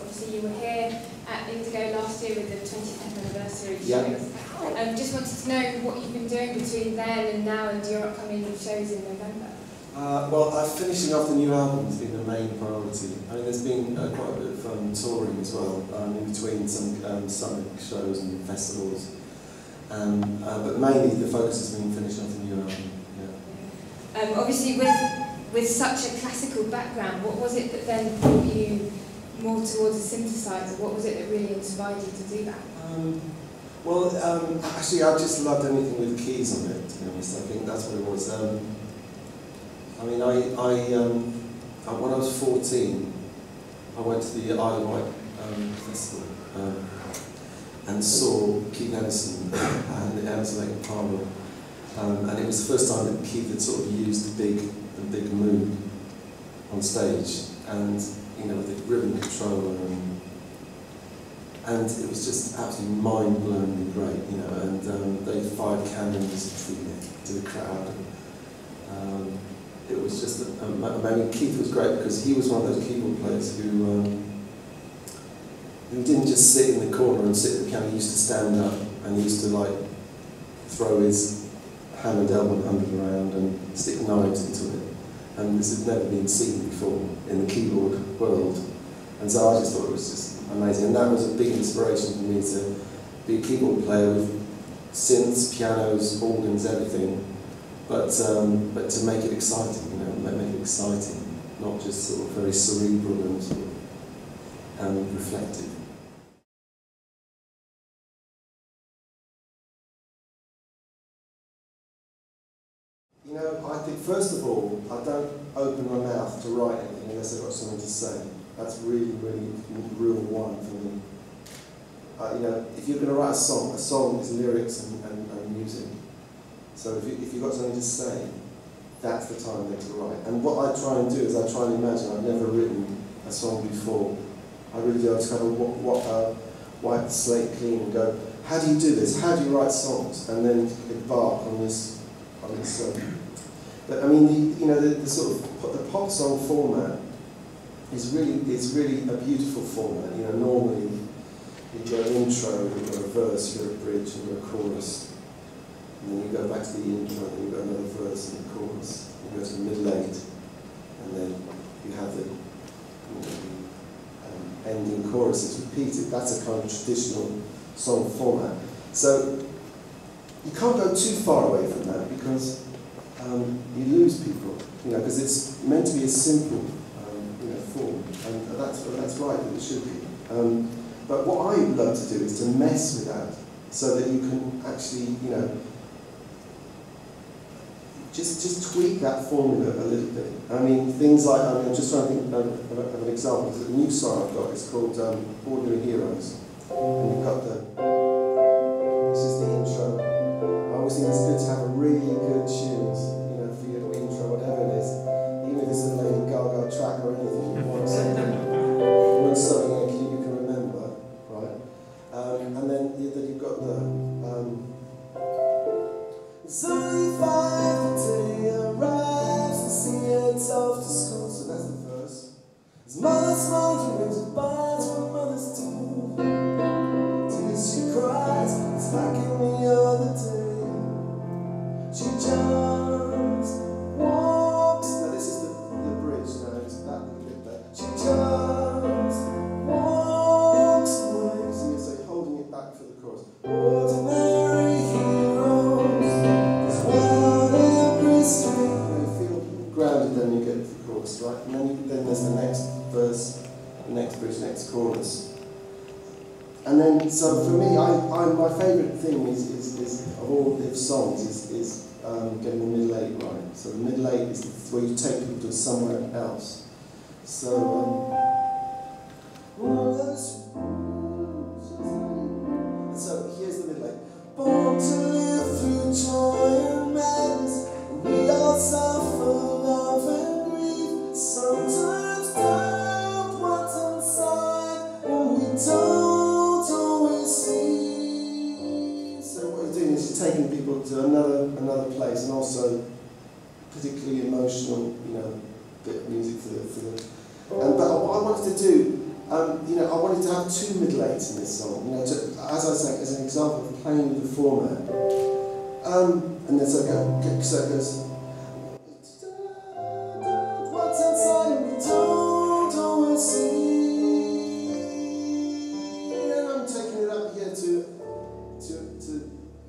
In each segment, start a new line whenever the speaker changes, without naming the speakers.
Obviously you were here at Indigo last year with the 25th anniversary shows.
Yeah.
Just wanted to know what you've been doing between then and now and your upcoming shows in November.
Well, finishing off the new album has been the main priority. I mean, there's been quite a bit of touring as well, in between some summer shows and festivals. But mainly the focus has been finishing off the new album. Yeah.
Obviously, with such a classical background, what was it that then brought you more towards a synthesizer? What was it that really inspired you to do that?
Actually, I just loved anything with keys on it, to be honest. I think that's what it was. I mean, when I was 14, I went to the Isle of Wight festival and saw Keith Ellison and the Emerson Lake Palmer, and it was the first time that Keith had sort of used the big mood on stage, and you know, with the ribbon controller, and it was just absolutely mind-blowingly great, you know. And they fired cannons to the crowd. It was just, I mean, Keith was great because he was one of those keyboard players who didn't just sit in the corner and sit at the piano. He used to stand up and he used to like throw his Hammond L100 around and stick knives into it. And this had never been seen before in the keyboard world. And so I just thought it was just amazing. And that was a big inspiration for me to be a keyboard player with synths, pianos, organs, everything. But to make it exciting, you know, make it exciting, not just sort of very cerebral and sort of reflective. You know, I think first of all, I don't open my mouth to write anything unless I've got something to say. That's really, really rule one for me. You know, if you're going to write a song is lyrics and music. So if you've got something to say, that's the time then to write. And what I try and do is I try and imagine. I've never written a song before. I really do. I just kind of wipe the slate clean and go, how do you do this? How do you write songs? And then embark on this. But I mean, you know, the sort of the pop song format is really a beautiful format. You know, normally you've got an intro, you've got a verse, you've got a bridge, you've got a chorus. And then you go back to the intro, and you've got another verse and a chorus. You go to the middle eight, and then you have the ending choruses repeated. That's a kind of traditional song format. So you can't go too far away from that because you lose people. You know, because it's meant to be a simple, you know, form, and that's right. It should be. But what I love to do is to mess with that, so that you can actually, you know, just tweak that formula a little bit. I mean, things like, I'm just trying to think of an example. The new song I've got is called Ordinary Heroes. And you've got this is the intro. I always think it's good to have a really good tune, you know, for your intro, whatever it is. Even if it's a Lady Gaga track or anything, you want something you can remember, right? And then you've got the it's only 5 the day arrives and see it's off to school, so that's the first. His mother small dreams of bonds what mothers do. Till she cries, it's like any other day. She just walks. Now this is the bridge, now it's that little bit there. She just walks away. So you're holding it back for the chorus. Ordinary heroes. Grounded, then you get the chorus, right? And then there's the next verse, the next bridge, next chorus. And then, so for me, my favourite thing is of all the songs is getting the middle eight right. So the middle eight is where you take people to somewhere else. So here's the middle eight. Born to live through joy and madness, we all suffer love and grief. Sometimes doubt what's inside, and we don't always see. So what you're doing is you're taking people to another place, and also particularly emotional, you know, bit of music for the. But what I wanted to do you know, I wanted to have 2 middle 8s in this song, you know, as I say, as an example of playing with the format. And then so it goes, what's inside of me, don't always see. And I'm taking it up here to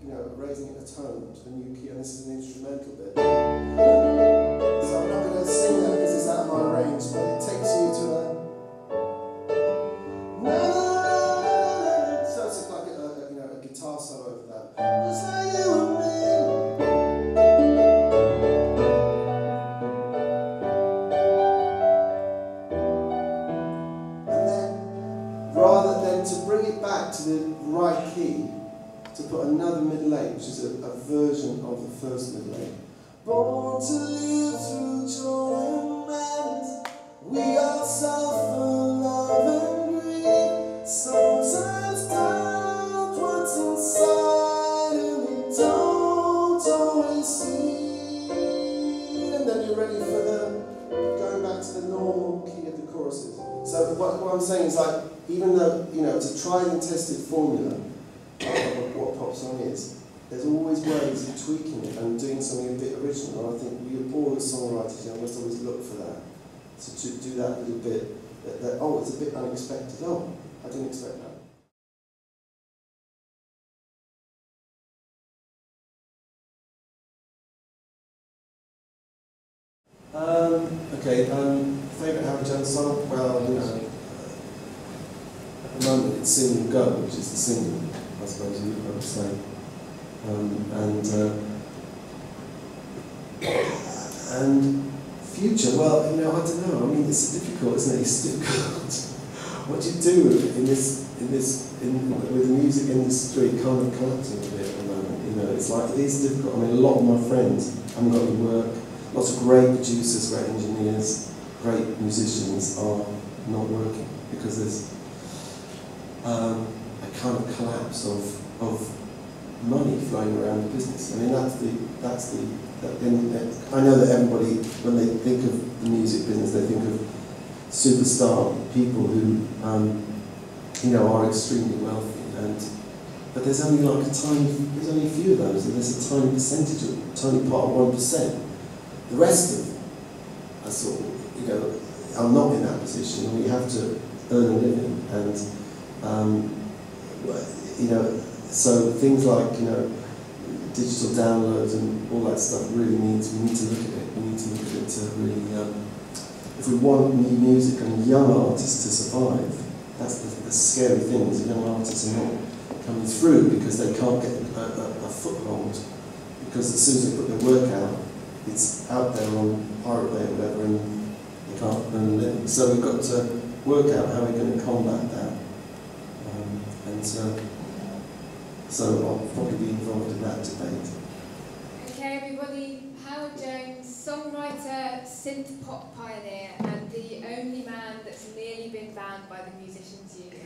you know, raising a tone to a new key, and this is an instrumental bit. So I'm not going to sing that because it's out of my range, but it takes you to a. So it's like a you know, a guitar solo over that. Just like you and me. And then, rather than to bring it back to the right key, to put another middle 8, which is a version of the first middle 8. Born to live through joy and madness, we all suffer love and grief. Sometimes doubt what's inside and we don't always see. And then you're ready for the going back to the normal key of the choruses. So what I'm saying is, like, even though, you know, it's a tried and tested formula of what pop song is, there's always ways of tweaking it and doing something a bit original. And I think we all as songwriters, you know, must always look for that, to do that little bit, that oh, it's a bit unexpected, oh, I didn't expect that. Favourite Harry Jones song? Well, you know, at the moment it's Sing and Go, which is the single, I suppose you would say. And Future, well, you know, I don't know. I mean, it's difficult, isn't it? It's difficult. What do you do with the music industry kind of collapsing a bit at the moment? You know, it's like, it is difficult. I mean, a lot of my friends haven't got any work. Lots of great producers, great engineers, great musicians are not working because there's a kind of collapse of money flowing around the business. I mean, I know that everybody, when they think of the music business, they think of superstar people who, you know, are extremely wealthy, but there's only like there's only a few of those, and there's a tiny percentage, a tiny part of 1%. The rest of are sort of, you know, are not in that position, and we have to earn a living, and you know, so things like, you know, digital downloads and all that stuff really we need to look at it. We need to look at it to really, if we want new music and young artists to survive, that's the scary thing, is young artists are not coming through because they can't get a foothold, because as soon as they put their work out, it's out there on Pirate Bay or whatever, and they can't earn a living. So we've got to work out how we're going to combat that. So I'll probably be involved in that debate.
Okay, everybody, Howard Jones, songwriter, synth pop pioneer, and the only man that's nearly been banned by the Musicians Union.